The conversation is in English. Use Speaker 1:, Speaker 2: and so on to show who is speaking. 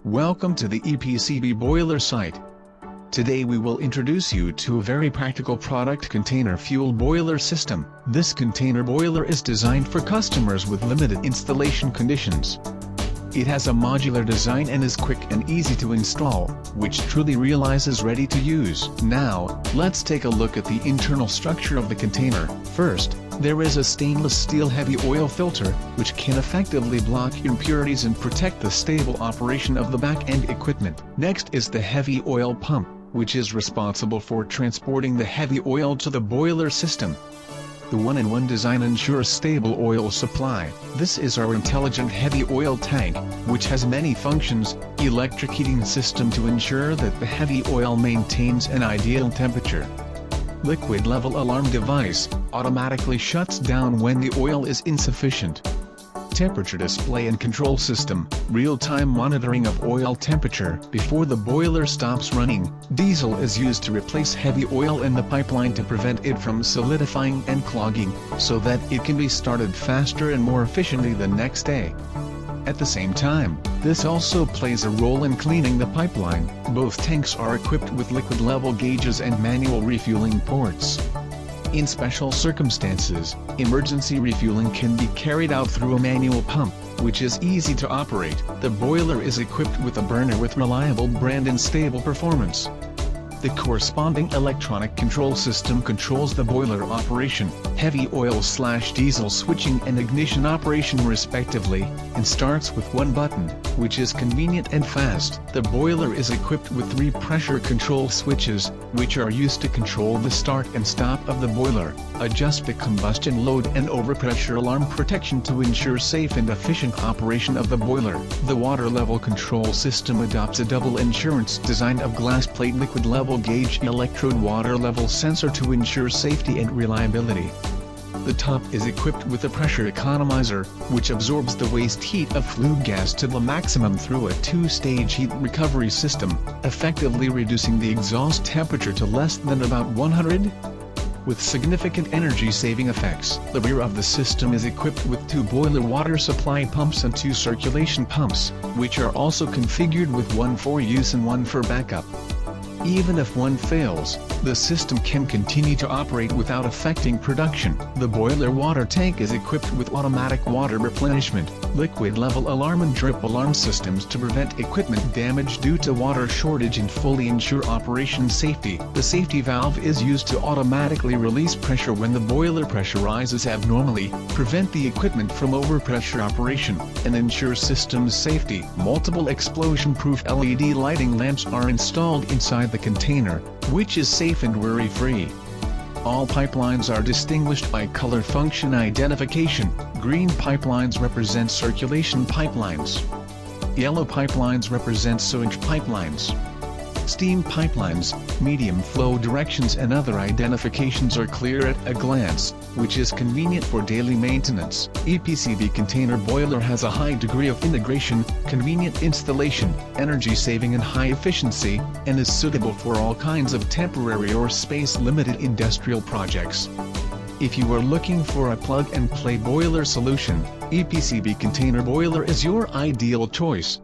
Speaker 1: Welcome to the EPCB boiler site. Today we will introduce you to a very practical product: container fuel boiler system. This container boiler is designed for customers with limited installation conditions. It has a modular design and is quick and easy to install, which truly realizes ready to use. Now, let's take a look at the internal structure of the container. First, there is a stainless steel heavy oil filter, which can effectively block impurities and protect the stable operation of the back-end equipment. Next is the heavy oil pump, which is responsible for transporting the heavy oil to the boiler system. The one-in-one design ensures stable oil supply. This is our intelligent heavy oil tank, which has many functions: electric heating system to ensure that the heavy oil maintains an ideal temperature. Liquid level alarm device, automatically shuts down when the oil is insufficient. Temperature display and control system, real-time monitoring of oil temperature before the boiler stops running. Diesel is used to replace heavy oil in the pipeline to prevent it from solidifying and clogging, so that it can be started faster and more efficiently the next day. At the same time, this also plays a role in cleaning the pipeline. Both tanks are equipped with liquid level gauges and manual refueling ports. In special circumstances, emergency refueling can be carried out through a manual pump, which is easy to operate. The boiler is equipped with a burner with reliable brand and stable performance. The corresponding electronic control system controls the boiler operation, heavy oil/diesel switching and ignition operation respectively, and starts with one button, which is convenient and fast. The boiler is equipped with 3 pressure control switches, which are used to control the start and stop of the boiler, adjust the combustion load and overpressure alarm protection to ensure safe and efficient operation of the boiler. The water level control system adopts a double insurance design of glass plate liquid level gauge electrode water level sensor to ensure safety and reliability. The top is equipped with a pressure economizer, which absorbs the waste heat of flue gas to the maximum through a 2-stage heat recovery system, effectively reducing the exhaust temperature to less than about 100. With significant energy-saving effects. The rear of the system is equipped with 2 boiler water supply pumps and 2 circulation pumps, which are also configured with one for use and one for backup. Even if one fails, the system can continue to operate without affecting production. The boiler water tank is equipped with automatic water replenishment, liquid level alarm and drip alarm systems to prevent equipment damage due to water shortage and fully ensure operation safety. The safety valve is used to automatically release pressure when the boiler pressure rises abnormally, prevent the equipment from overpressure operation, and ensure system safety. Multiple explosion-proof LED lighting lamps are installed inside the container, which is safe and worry-free. All pipelines are distinguished by color function identification. Green pipelines represent circulation pipelines. Yellow pipelines represent sewage pipelines. Steam pipelines, medium flow directions and other identifications are clear at a glance, which is convenient for daily maintenance. EPCB container boiler has a high degree of integration, convenient installation, energy saving and high efficiency, and is suitable for all kinds of temporary or space-limited industrial projects. If you are looking for a plug-and-play boiler solution, EPCB container boiler is your ideal choice.